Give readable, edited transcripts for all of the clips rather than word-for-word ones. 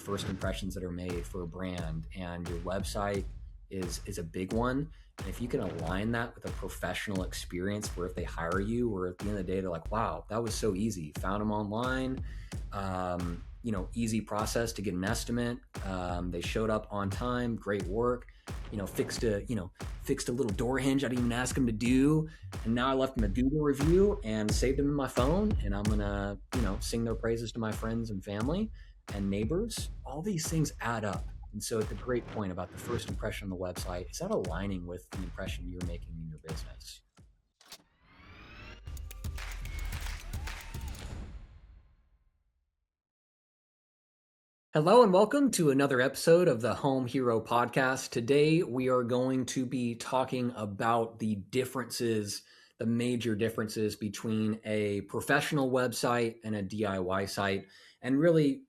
first impressions that are made for a brand, and your website is a big one. And if you can align that with a professional experience where if they hire you or at the end of the day, they're like, wow, that was so easy. Found them online. Easy process to get an estimate. They showed up on time, great work, fixed a little door hinge I didn't even ask them to do. And now I left them a Google review and saved them in my phone. And I'm going to, sing their praises to my friends and family and neighbors. All these things add up. And so it's a great point about the first impression on the website. Is that aligning with the impression you're making in your business? Hello and welcome to another episode of the Home Hero Podcast. Today we are going to be talking about the major differences between a professional website and a DIY site. And really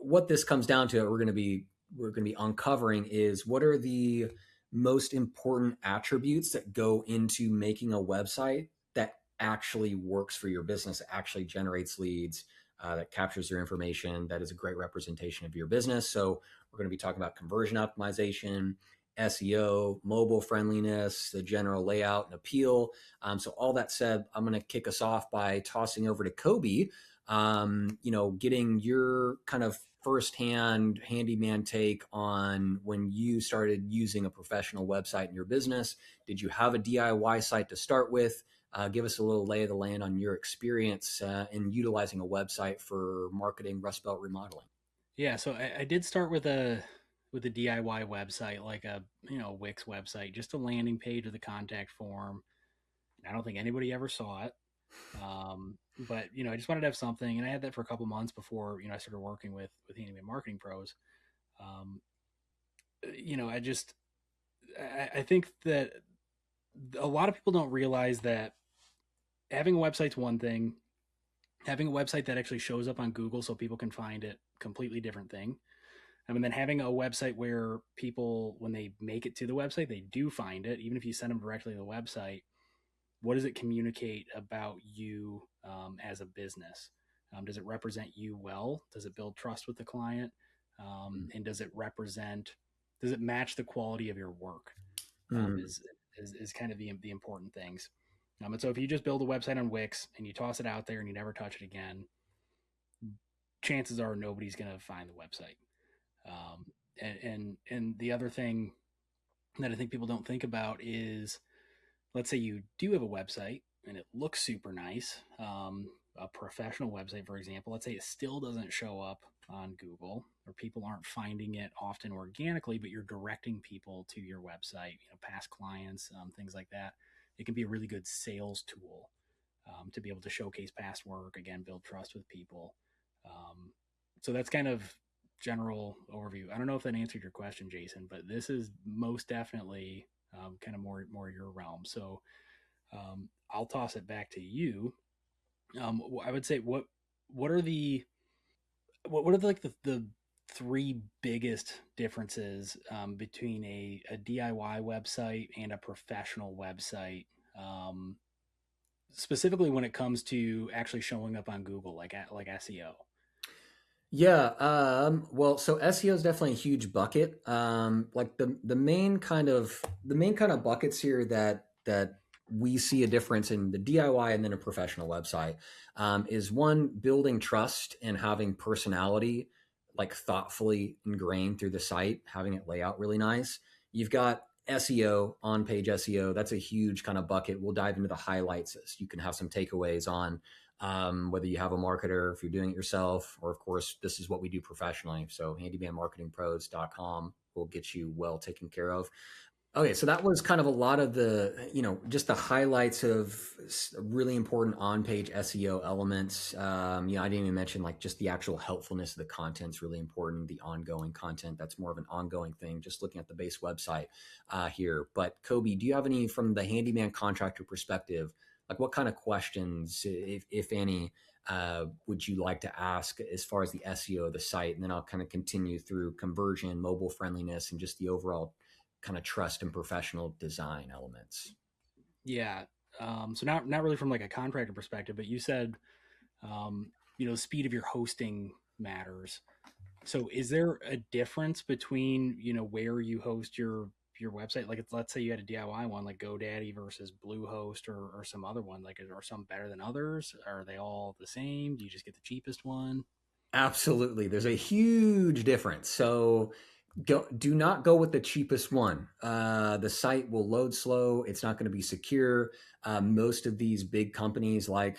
what this comes down to, we're going to be uncovering is what are the most important attributes that go into making a website that actually works for your business, actually generates leads, that captures your information, that is a great representation of your business. So we're going to be talking about conversion optimization, SEO, mobile friendliness, the general layout and appeal. So all that said, I'm going to kick us off by tossing over to Kobe, getting your kind of firsthand handyman take on when you started using a professional website in your business. Did you have a DIY site to start with? Give us a little lay of the land on your experience in utilizing a website for marketing Rust Belt remodeling. Yeah, so I did start with a DIY website, like a Wix website, just a landing page with a contact form. I don't think anybody ever saw it, but I just wanted to have something, and I had that for a couple months before I started working with Handyman Marketing Pros. Um, I just I think that a lot of people don't realize that having a website's one thing, having a website that actually shows up on Google so people can find it, completely different thing. And then having a website where people, when they make it to the website, they do find it, even if you send them directly to the website. What does it communicate about you as a business? Does it represent you well? Does it build trust with the client? And does it match the quality of your work? Is kind of the important things. And so if you just build a website on Wix and you toss it out there and you never touch it again, chances are nobody's going to find the website. And the other thing that I think people don't think about is, let's say you do have a website and it looks super nice, a professional website, for example. Let's say it still doesn't show up on Google, or people aren't finding it often organically, but you're directing people to your website, past clients, things like that. It can be a really good sales tool to be able to showcase past work, again, build trust with people. So that's kind of general overview. I don't know if that answered your question, Jason, but this is most definitely kind of more your realm. So I'll toss it back to you. I would say what are the three biggest differences between a DIY website and a professional website, specifically when it comes to actually showing up on Google, like SEO? Yeah. So SEO is definitely a huge bucket. Like the main kind of buckets here that we see a difference in the DIY and then a professional website is one, building trust and having personality, like thoughtfully ingrained through the site, having it lay out really nice. You've got SEO, on page SEO. That's a huge kind of bucket. We'll dive into the highlights as you can have some takeaways on whether you have a marketer, if you're doing it yourself, or of course, this is what we do professionally. So handymanmarketingpros.com will get you well taken care of. Okay, so that was kind of a lot of the, just the highlights of really important on-page SEO elements. I didn't even mention like just the actual helpfulness of the content is really important. The ongoing content, that's more of an ongoing thing, just looking at the base website here. But Kobe, do you have any from the handyman contractor perspective? Like what kind of questions, if any, would you like to ask as far as the SEO of the site? And then I'll kind of continue through conversion, mobile friendliness, and just the overall kind of trust and professional design elements. Yeah. So not really from like a contractor perspective, but you said, the speed of your hosting matters. So is there a difference between, where you host your website? Like, let's say you had a DIY one like GoDaddy versus Bluehost or some other one. Like, are some better than others? Are they all the same? Do you just get the cheapest one? Absolutely. There's a huge difference. So do not go with the cheapest one. The site will load slow. It's not going to be secure. Most of these big companies like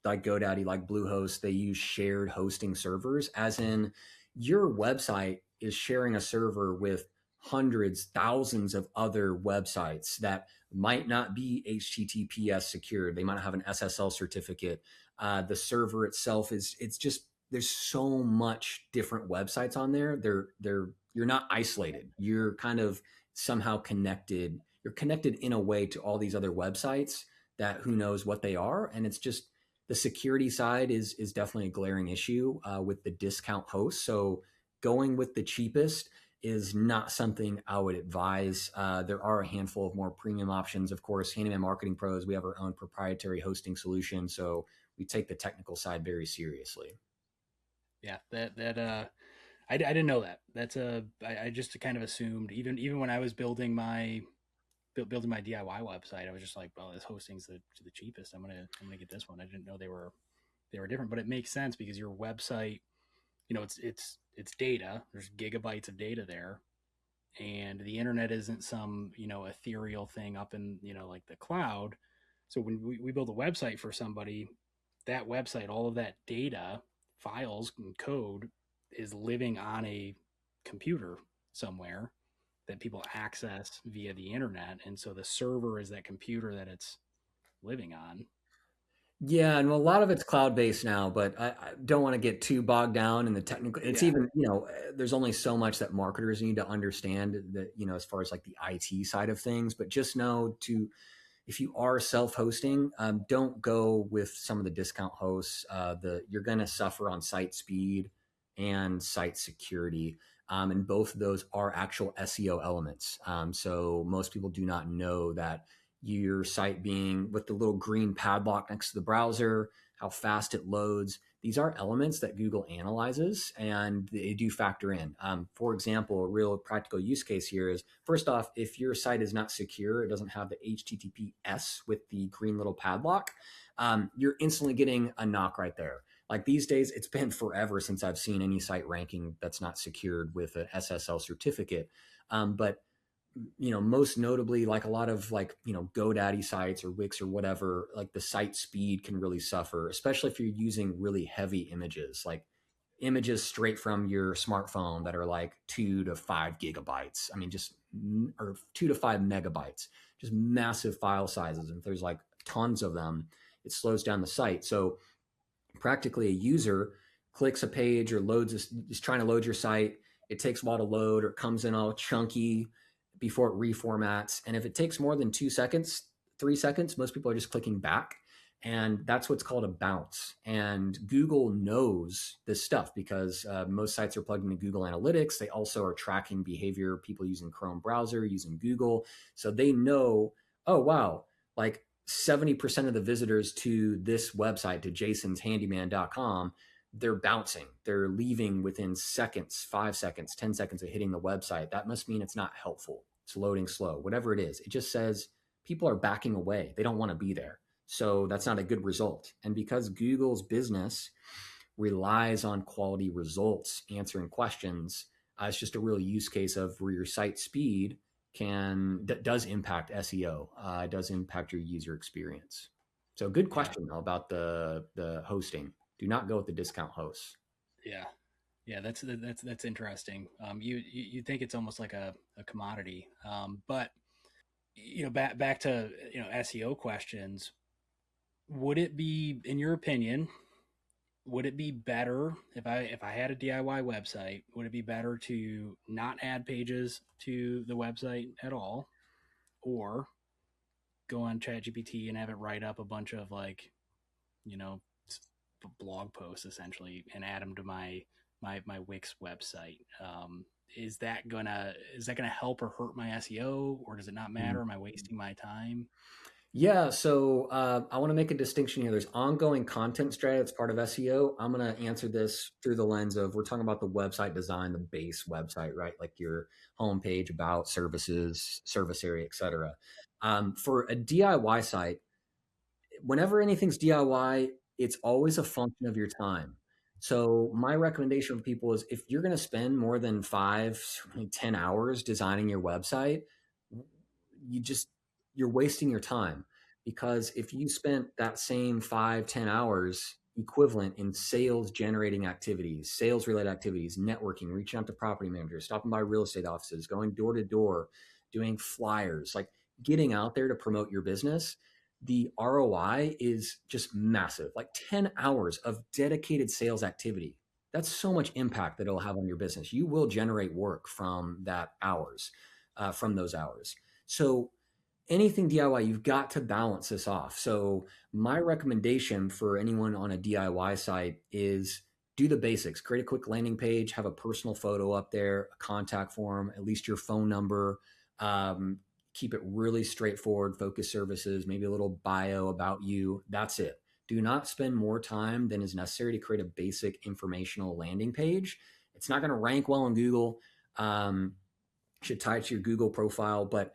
GoDaddy, like Bluehost, they use shared hosting servers, as in your website is sharing a server with hundreds, thousands of other websites that might not be HTTPS secured. They might not have an SSL certificate. The server itself is it's just there's so much different websites on there. They're you're not isolated. You're kind of somehow connected. You're connected in a way to all these other websites that who knows what they are, and it's just the security side is definitely a glaring issue with the discount hosts. So going with the cheapest is not something I would advise. There are a handful of more premium options. Of course, Handyman Marketing Pros, we have our own proprietary hosting solution, so we take the technical side very seriously. Yeah, I didn't know that. I just kind of assumed, even when I was building my DIY website, I was just like, well, this hosting's the cheapest. I'm gonna get this one. I didn't know they were different, but it makes sense because your website, it's data. There's gigabytes of data there, and the internet isn't some ethereal thing up in like the cloud. So when we build a website for somebody, that website, all of that data, files and code is living on a computer somewhere that people access via the internet, and so the server is that computer that it's living on. Yeah, and a lot of it's cloud based now, but I don't want to get too bogged down in the technical. It's Yeah, even, there's only so much that marketers need to understand that, as far as like the IT side of things. But just know to, if you are self-hosting, don't go with some of the discount hosts. You're going to suffer on site speed and site security, and both of those are actual SEO elements. So most people do not know that your site being with the little green padlock next to the browser, how fast it loads. These are elements that Google analyzes and they do factor in. For example, a real practical use case here is first off, if your site is not secure, it doesn't have the HTTPS with the green little padlock, you're instantly getting a knock right there. Like these days, it's been forever since I've seen any site ranking that's not secured with an SSL certificate. But most notably, like a lot of like GoDaddy sites or Wix or whatever, like the site speed can really suffer, especially if you're using really heavy images, like images straight from your smartphone that are like 2 to 5 gigabytes. I mean, just or 2 to 5 megabytes, just massive file sizes. And if there's like tons of them, it slows down the site. So practically a user clicks a page or is trying to load your site. It takes a while to load or it comes in all chunky before it reformats. And if it takes more than 2 seconds, 3 seconds, most people are just clicking back. And that's what's called a bounce. And Google knows this stuff because most sites are plugged into Google Analytics. They also are tracking behavior, people using Chrome browser, using Google. So they know, oh, wow, like 70% of the visitors to this website, to jasonshandyman.com, they're bouncing. They're leaving within seconds, 5 seconds, 10 seconds of hitting the website. That must mean it's not helpful. It's loading slow, whatever it is. It just says people are backing away. They don't want to be there. So that's not a good result. And because Google's business relies on quality results, answering questions, it's just a real use case of where your site speed does impact SEO. It does impact your user experience. So good yeah, question though, about the hosting. Do not go with the discount hosts. yeah, yeah. That's interesting. You think it's almost like a commodity, but back to SEO questions. Would it be, in your opinion, would it be better if I had a DIY website? Would it be better to not add pages to the website at all, or go on ChatGPT and have it write up a bunch of like you know blog posts essentially and add them to my Wix website? Is that gonna help or hurt my SEO, or does it not matter? Am I wasting my time? Yeah, so I want to make a distinction here. There's ongoing content strategy that's part of SEO. I'm going to answer this through the lens of we're talking about the website design, the base website, right? Like your homepage, about services, service area, etc. For a DIY site, whenever anything's DIY, it's always a function of your time. So my recommendation for people is if you're going to spend more than 5, 10 hours designing your website, you just you're wasting your time because if you spent that same 5, 10 hours equivalent in sales generating activities, sales related activities, networking, reaching out to property managers, stopping by real estate offices, going door to door, doing flyers, like getting out there to promote your business, the ROI is just massive. Like 10 hours of dedicated sales activity. That's so much impact that it'll have on your business. You will generate work from those hours. So anything DIY, you've got to balance this off. So my recommendation for anyone on a DIY site is do the basics. Create a quick landing page, have a personal photo up there, a contact form, at least your phone number. Um, Keep it really straightforward, focus services, maybe a little bio about you. That's it. Do not spend more time than is necessary to create a basic informational landing page. It's not going to rank well in Google. Um, should tie it to your Google profile, but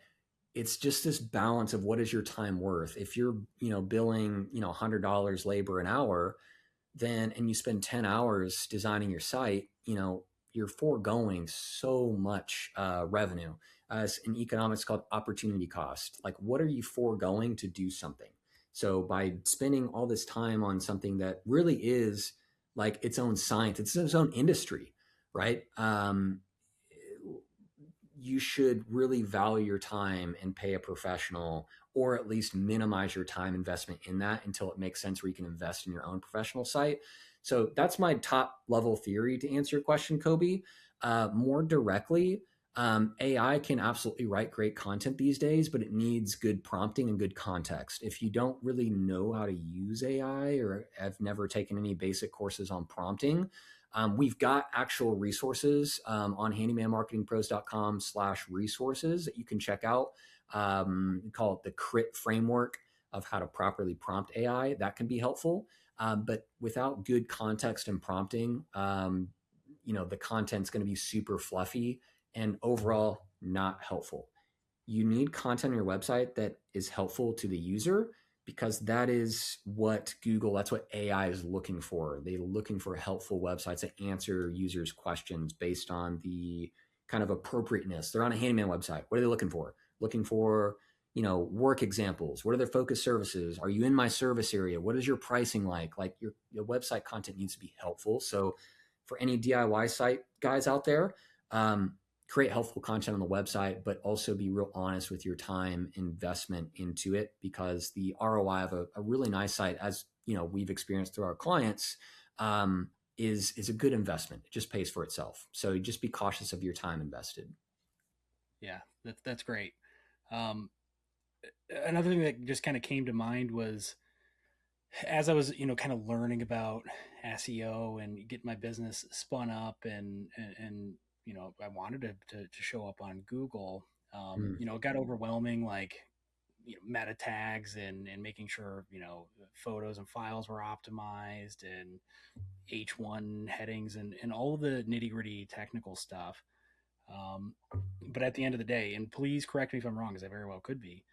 it's just this balance of what is your time worth. If you're, billing, $100 labor an hour, then and you spend 10 hours designing your site, you're foregoing so much revenue. As in economics called opportunity cost. Like, what are you foregoing to do something? So by spending all this time on something that really is like its own science, it's its own industry, right? You should really value your time and pay a professional, or at least minimize your time investment in that until it makes sense where you can invest in your own professional site. So that's my top level theory to answer your question, Kobe. More directly, AI can absolutely write great content these days, but it needs good prompting and good context. If you don't really know how to use AI or have never taken any basic courses on prompting, we've got actual resources on handymanmarketingpros.com/resources that you can check out. We call it the CRIT framework of how to properly prompt AI. That can be helpful. But without good context and prompting, the content's going to be super fluffy and overall not helpful. You need content on your website that is helpful to the user because that is what Google, that's what AI is looking for. They're looking for helpful websites that answer users' questions based on the kind of appropriateness. They're on a handyman website. What are they looking for? Looking for, work examples. What are their focus services? Are you in my service area? What is your pricing like? Like your website content needs to be helpful. So for any DIY site guys out there, create helpful content on the website, but also be real honest with your time investment into it because the ROI of a really nice site, as we've experienced through our clients, is a good investment. It just pays for itself. So just be cautious of your time invested. Yeah, that's great. Um, Another thing that just kind of came to mind was as I was, kind of learning about SEO and get my business spun up and I wanted to show up on Google. Mm. It got overwhelming, like, meta tags and making sure, photos and files were optimized and H1 headings and all the nitty gritty technical stuff. Um, but at the end of the day, and please correct me if I'm wrong, because I very well could be,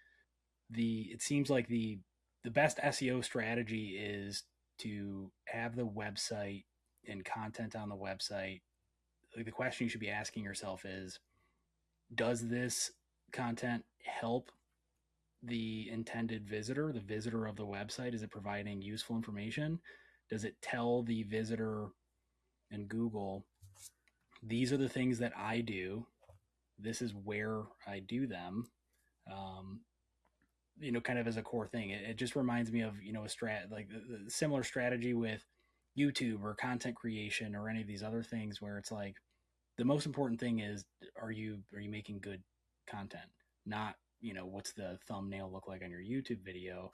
it seems like the best SEO strategy is to have the website and content on the website. Like, the question you should be asking yourself is, does this content help the intended visitor, the visitor of the website? Is it providing useful information? Does it tell the visitor in Google, these are the things that I do, this is where I do them? Um, kind of as a core thing. It just reminds me of, a like the similar strategy with YouTube or content creation or any of these other things where it's like the most important thing is, are you making good content? Not, what's the thumbnail look like on your YouTube video?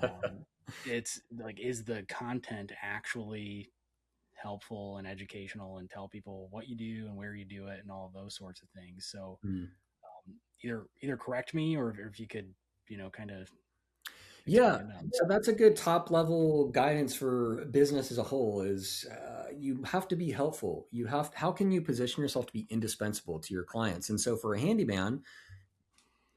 Um, it's like, is the content actually helpful and educational and tell people what you do and where you do it and all of those sorts of things. So Mm. either correct me, or if you could, kind of It's good Yeah, to know. so that's a good top level guidance for business as a whole is you have to be helpful. How can you position yourself to be indispensable to your clients? And so for a handyman,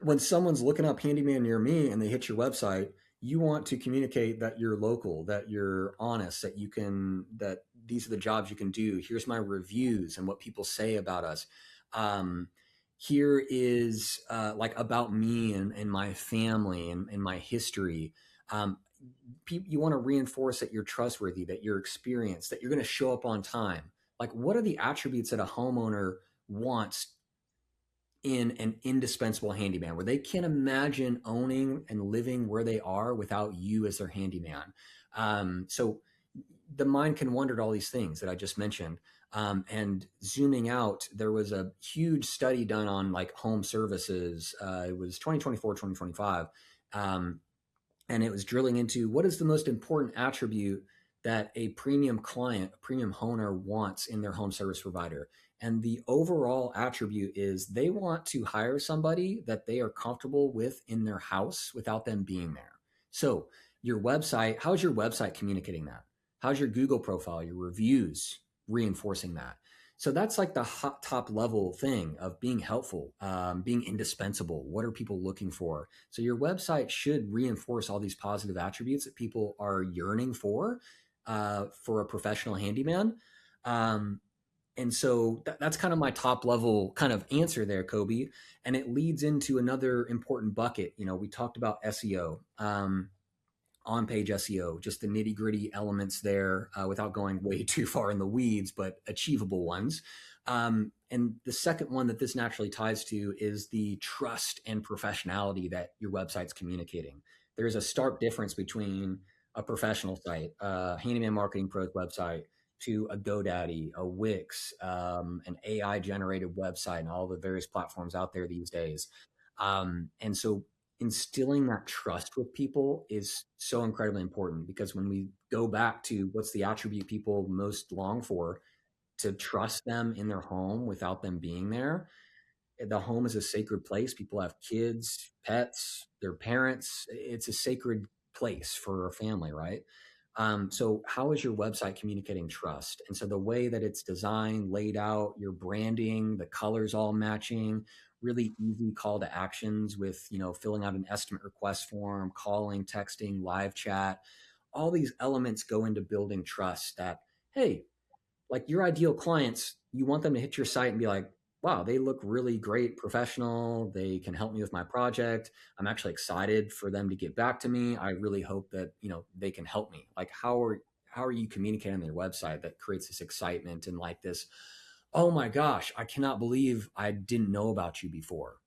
when someone's looking up handyman near me and they hit your website, you want to communicate that you're local, that you're honest, that these are the jobs you can do. Here's my reviews and what people say about us. Um, Here is like about me and my family and my history. Um, you want to reinforce that you're trustworthy, that you're experienced, that you're going to show up on time. Like, what are the attributes that a homeowner wants in an indispensable handyman, where they can't imagine owning and living where they are without you as their handyman? So the mind can wonder at all these things that I just mentioned. And zooming out, there was a huge study done on like home services. It was 2024, 2025. Um, and it was drilling into what is the most important attribute that a premium client, a premium owner wants in their home service provider. And the overall attribute is they want to hire somebody that they are comfortable with in their house without them being there. So, your website, how's your website communicating that? How's your Google profile, your reviews reinforcing that? So that's like the hot top level thing of being helpful, being indispensable. What are people looking for? So your website should reinforce all these positive attributes that people are yearning for a professional handyman. Um, and so that's kind of my top level kind of answer there, Kobe. And it leads into another important bucket. You know, we talked about SEO. On page SEO, just the nitty gritty elements there without going way too far in the weeds, but achievable ones. And the second one that this naturally ties to is the trust and professionality that your website's communicating. There's a stark difference between a professional site, a Handyman Marketing Pros website, to a GoDaddy, a Wix, an AI generated website, and all the various platforms out there these days. And so instilling that trust with people is so incredibly important because when we go back to what's the attribute people most long for, to trust them in their home without them being there. The home is a sacred place. People have kids, pets, their parents. It's a sacred place for a family, right? So how is your website communicating trust? And so the way that it's designed, laid out, your branding, the colors all matching, really easy call to actions with, filling out an estimate request form, calling, texting, live chat. All these elements go into building trust that, hey, like your ideal clients, you want them to hit your site and be like, wow, they look really great, professional. They can help me with my project. I'm actually excited for them to get back to me. I really hope that, they can help me. Like how are you communicating on their website that creates this excitement and like this, oh my gosh, I cannot believe I didn't know about you before.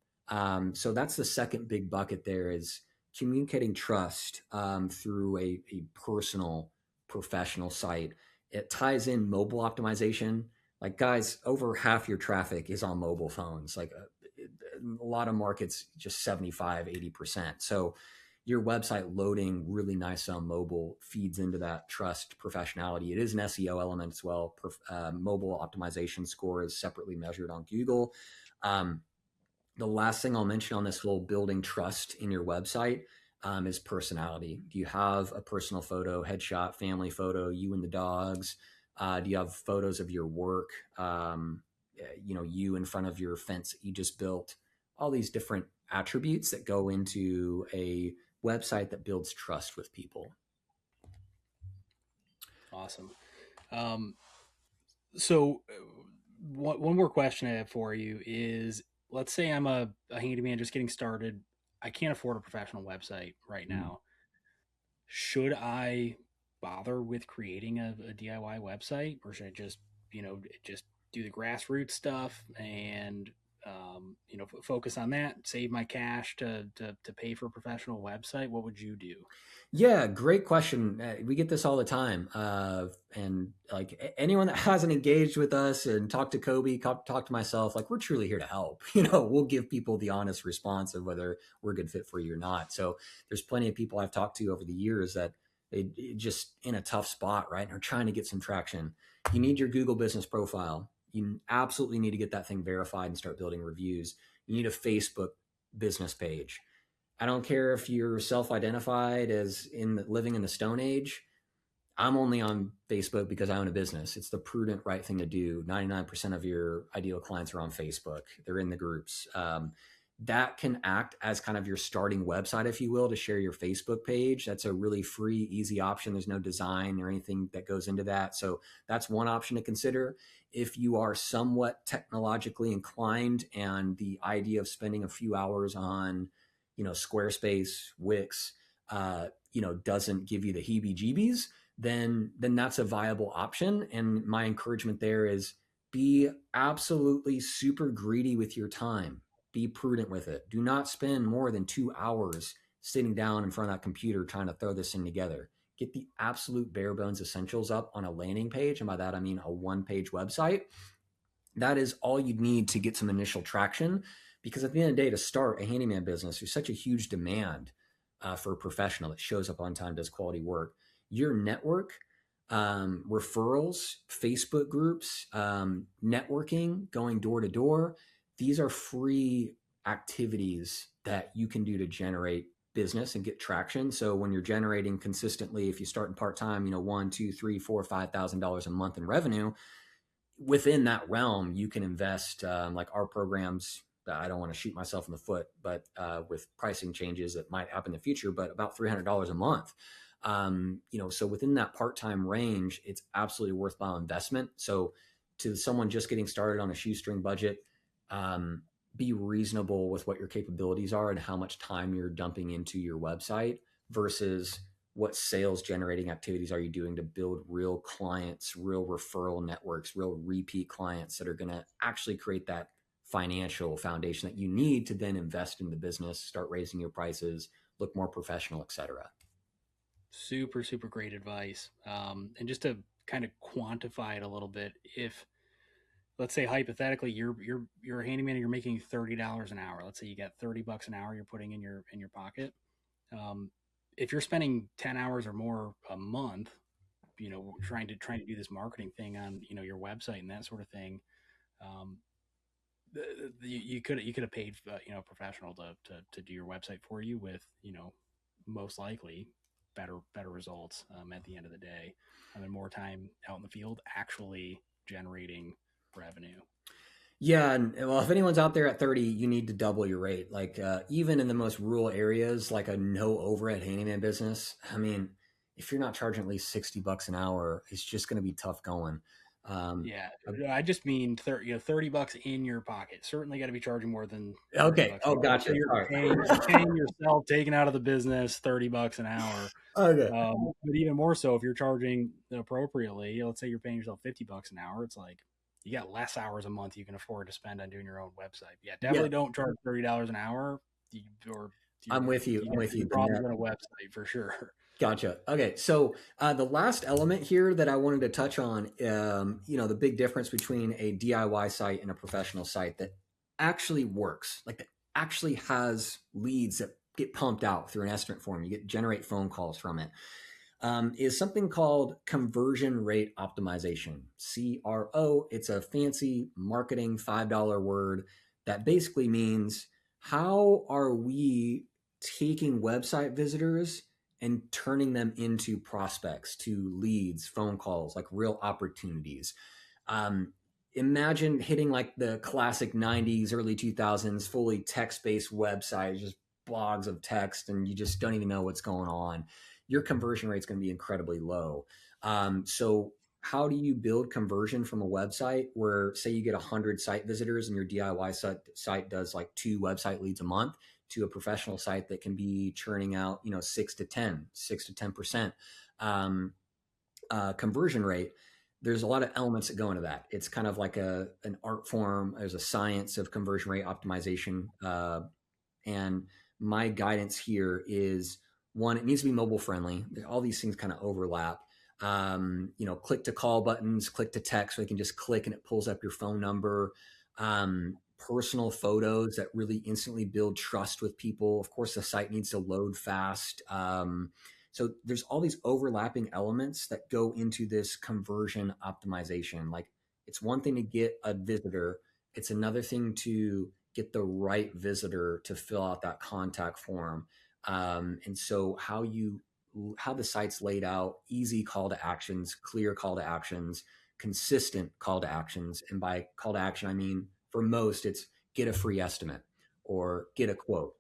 So that's the second big bucket there is communicating trust through a personal, professional site. It ties in mobile optimization. Like, guys, over half your traffic is on mobile phones. Like, a lot of markets, just 75, 80%. So, your website loading really nice on mobile feeds into that trust professionality. It is an SEO element as well. Mobile optimization score is separately measured on Google. Um, the last thing I'll mention on this whole building trust in your website is personality. Do you have a personal photo, headshot, family photo, you and the dogs? Do you have photos of your work? You in front of your fence that you just built? All these different attributes that go into a website that builds trust with people. Awesome. Um, so, one more question I have for you is, let's say I'm a handyman just getting started. I can't afford a professional website right Mm. now. Should I bother with creating a DIY website, or should I just do the grassroots stuff and focus on that, save my cash to pay for a professional website? What would you do? Yeah, great question. We get this all the time. And like anyone that hasn't engaged with us and talked to Kobe, talk to myself, like we're truly here to help. We'll give people the honest response of whether we're a good fit for you or not. So there's plenty of people I've talked to over the years that they just in a tough spot, right? And are trying to get some traction. You need your Google business profile. You absolutely need to get that thing verified and start building reviews. You need a Facebook business page. I don't care if you're self-identified as living in the Stone Age. I'm only on Facebook because I own a business. It's the prudent, right thing to do. 99% of your ideal clients are on Facebook. They're in the groups. That can act as kind of your starting website, if you will, to share your Facebook page. That's a really free, easy option. There's no design or anything that goes into that. So that's one option to consider. If you are somewhat technologically inclined and the idea of spending a few hours on, Squarespace, Wix, doesn't give you the heebie-jeebies, then that's a viable option. And my encouragement there is be absolutely super greedy with your time. Be prudent with it. Do not spend more than 2 hours sitting down in front of that computer trying to throw this thing together. Get the absolute bare bones essentials up on a landing page. And by that, I mean a one-page website. That is all you need to get some initial traction. Because at the end of the day, to start a handyman business, there's such a huge demand for a professional that shows up on time, does quality work. Your network, referrals, Facebook groups, networking, going door to door, these are free activities that you can do to generate business and get traction. So when you're generating consistently, if you start in part time, one, two, three, four, $5,000 a month in revenue, within that realm, you can invest like our programs. I don't want to shoot myself in the foot, but with pricing changes that might happen in the future, but about $300 a month. So within that part-time range, it's absolutely worthwhile investment. So to someone just getting started on a shoestring budget, be reasonable with what your capabilities are and how much time you're dumping into your website versus what sales generating activities are you doing to build real clients, real referral networks, real repeat clients that are going to actually create that financial foundation that you need to then invest in the business, start raising your prices, look more professional, et cetera. Super, super great advice. And just to kind of quantify it a little bit, if let's say hypothetically you're a handyman and you're making $30 an hour. Let's say you got $30 an hour you're putting in your pocket. Um, if you're spending 10 hours or more a month, trying to do this marketing thing on your website and that sort of thing, um, you could have paid a professional to do your website for you with most likely better results at the end of the day. I mean, more time out in the field actually generating revenue. Yeah, and well, if anyone's out there at 30, you need to double your rate. Like even in the most rural areas, like a no overhead handyman business. I mean, if you're not charging at least $60 an hour, it's just going to be tough going. Um, Yeah, I just mean 30 bucks in your pocket. Certainly got to be charging more than thirty okay. bucks an Oh, hour. Let's say gotcha. All right. you're paying yourself, taking out of the business 30 bucks an hour. Okay. But even more so, if you're charging appropriately, let's say you're paying yourself 50 bucks an hour, it's like you got less hours a month you can afford to spend on doing your own website. Yeah, Yeah, definitely don't charge $30 an hour, or I'm with you. you I'm got with some you. The problems net. on a website for sure. Gotcha. Okay, so the last element here that I wanted to touch on, the big difference between a DIY site and a professional site that actually works, like that actually has leads that get pumped out through an estimate form. You get generate phone calls from it. Is something called conversion rate optimization. CRO. It's a fancy marketing $5 word that basically means how are we taking website visitors and turning them into prospects, to leads, phone calls, like real opportunities. Um, Imagine hitting like the classic 90s, early 2000s, fully text based website, just blogs of text, and you just don't even know what's going on. Your conversion rate is going to be incredibly low. So, how do you build conversion from a website where, say, you get 100 site visitors and your DIY site does like 2 website leads a month, to a professional site that can be churning out, 6 to 10% conversion rate? There's a lot of elements that go into that. It's kind of like an art form. There's a science of conversion rate optimization. And my guidance here is, one, it needs to be mobile friendly. All these things kind of overlap. Click to call buttons, click to text, so you can just click and it pulls up your phone number. Personal photos that really instantly build trust with people. Of course, the site needs to load fast. So there's all these overlapping elements that go into this conversion optimization. Like, it's one thing to get a visitor, it's another thing to get the right visitor to fill out that contact form. And so how the site's laid out, easy call to actions, clear call to actions, consistent call to actions. And by call to action, I mean for most, it's get a free estimate or get a quote,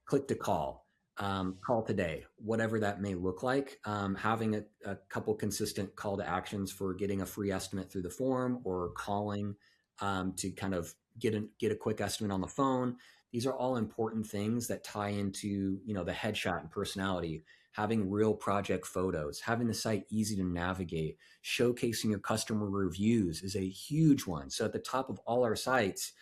click to call, call today, whatever that may look like. Having a couple consistent call to actions for getting a free estimate through the form or calling to kind of get a quick estimate on the phone. These are all important things that tie into the headshot and personality. Having real project photos, having the site easy to navigate, showcasing your customer reviews is a huge one. So at the top of all our sites,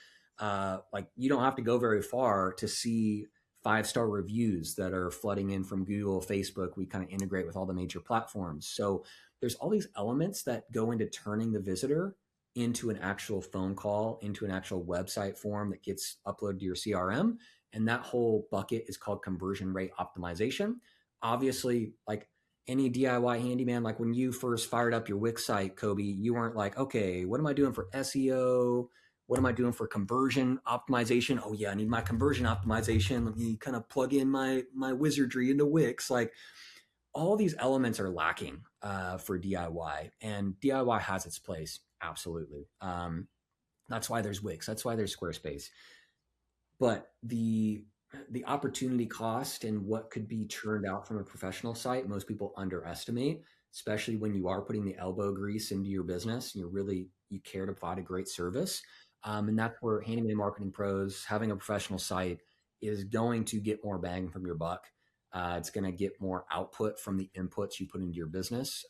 like you don't have to go very far to see 5-star reviews that are flooding in from Google, Facebook. We kind of integrate with all the major platforms. So there's all these elements that go into turning the visitor into an actual phone call, into an actual website form that gets uploaded to your CRM. And that whole bucket is called conversion rate optimization. Obviously, like any DIY handyman, like when you first fired up your Wix site, Kobe, you weren't like, okay, what am I doing for SEO? What am I doing for conversion optimization? Oh yeah, I need my conversion optimization. Let me kind of plug in my wizardry into Wix. Like all these elements are lacking for DIY, and DIY has its place, absolutely. That's why there's Wix. That's why there's Squarespace. But the opportunity cost and what could be churned out from a professional site, most people underestimate, especially when you are putting the elbow grease into your business and you care to provide a great service. And that's where Handyman Marketing Pros, having a professional site, is going to get more bang from your buck. It's going to get more output from the inputs you put into your business.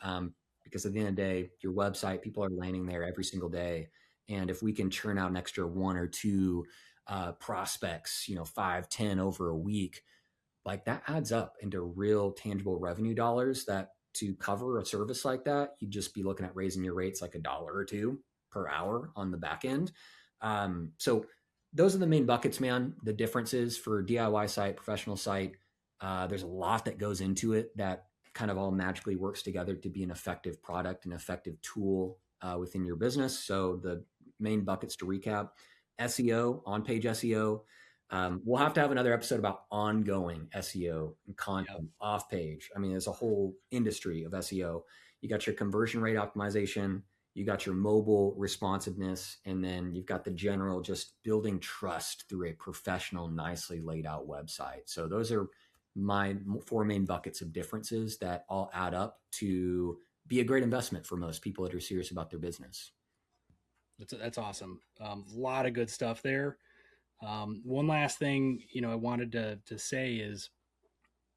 Because at the end of the day, your website, people are landing there every single day. And if we can churn out an extra one or two prospects, 5, 10 over a week, like that adds up into real tangible revenue dollars that to cover a service like that, you'd just be looking at raising your rates like $1 or 2 per hour on the back end. So those are the main buckets, man. The differences for DIY site, professional site, there's a lot that goes into it that kind of all magically works together to be an effective product, an effective tool within your business. So the main buckets to recap: SEO, on-page SEO. We'll have to have another episode about ongoing SEO and Yep. content off page. I mean, there's a whole industry of SEO. You got your conversion rate optimization, you got your mobile responsiveness, and then you've got the general just building trust through a professional, nicely laid out website. So those are my 4 main buckets of differences that all add up to be a great investment for most people that are serious about their business. That's awesome. A lot of good stuff there. One last thing, I wanted to say is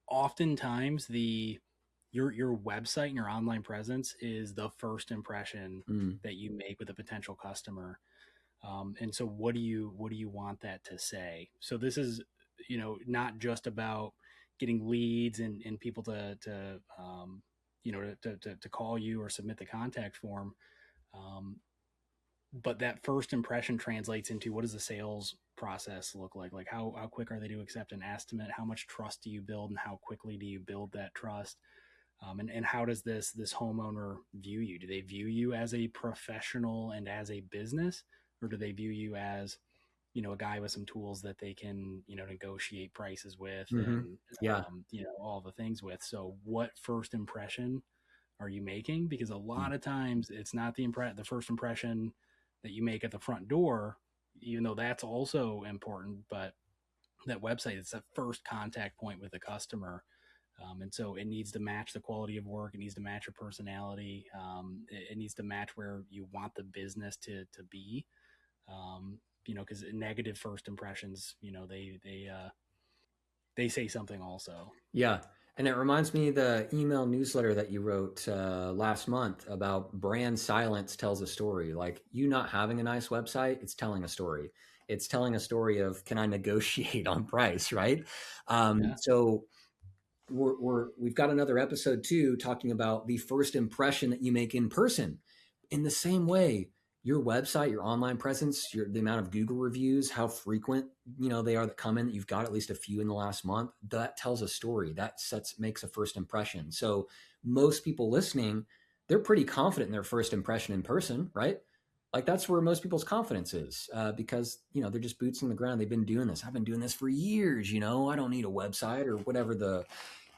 oftentimes your website and your online presence is the first impression Mm, that you make with a potential customer. And so what do you want that to say? So this is, not just about getting leads and people to call you or submit the contact form. Um, but that first impression translates into what does the sales process look like? Like how quick are they to accept an estimate? How much trust do you build and how quickly do you build that trust? And how does this homeowner view you? Do they view you as a professional and as a business, or do they view you as a guy with some tools that they can negotiate prices with hmm and Yeah. all the things with? So what first impression are you making? Because a lot of times it's not the first impression that you make at the front door, even though that's also important, but that website, it's that first contact point with the customer. And so it needs to match the quality of work. It needs to match your personality. It needs to match where you want the business to be. Because negative first impressions, they say something also. Yeah. And it reminds me of the email newsletter that you wrote last month about brand silence tells a story. Like you not having a nice website, it's telling a story. It's telling a story of can I negotiate on price, right? Yeah. So we've got another episode too talking about the first impression that you make in person. In the same way, your website, your online presence, the amount of Google reviews, how frequent they are that come in, that you've got at least a few in the last month, that tells a story. That makes a first impression. So most people listening, they're pretty confident in their first impression in person, right? Like that's where most people's confidence is, because they're just boots on the ground. They've been doing this. I've been doing this for years. I don't need a website or whatever the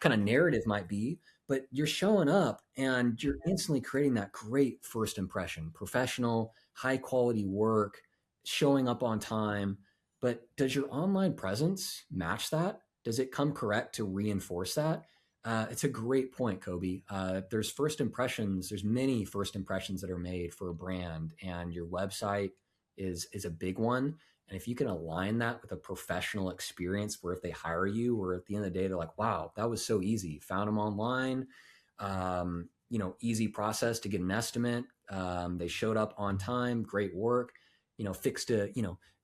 kind of narrative might be. But you're showing up and you're instantly creating that great first impression, professional, high quality work, showing up on time. But does your online presence match that? Does it come correct to reinforce that? It's a great point, Kobe. There's first impressions. There's many first impressions that are made for a brand, and your website is a big one. And if you can align that with a professional experience, where if they hire you, or at the end of the day, they're like, "Wow, that was so easy. Found them online. Easy process to get an estimate. They showed up on time. Great work.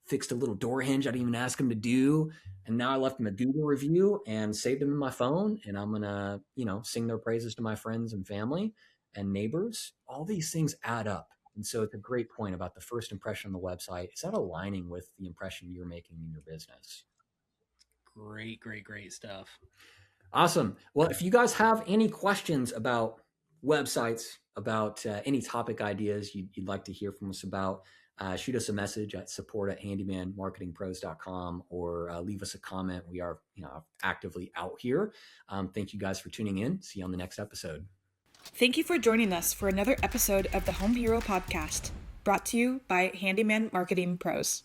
Fixed a little door hinge I didn't even ask them to do, and now I left them a Google review and saved them in my phone. And I'm gonna, sing their praises to my friends and family and neighbors. All these things add up. And so it's a great point about the first impression on the website. Is that aligning with the impression you're making in your business? Great, great, great stuff. Awesome. Well, if you guys have any questions about websites, about any topic ideas you'd like to hear from us about, shoot us a message at support@handymanmarketingpros.com, or leave us a comment. We are actively out here. Thank you guys for tuning in. See you on the next episode. Thank you for joining us for another episode of the Home Hero Podcast, brought to you by Handyman Marketing Pros.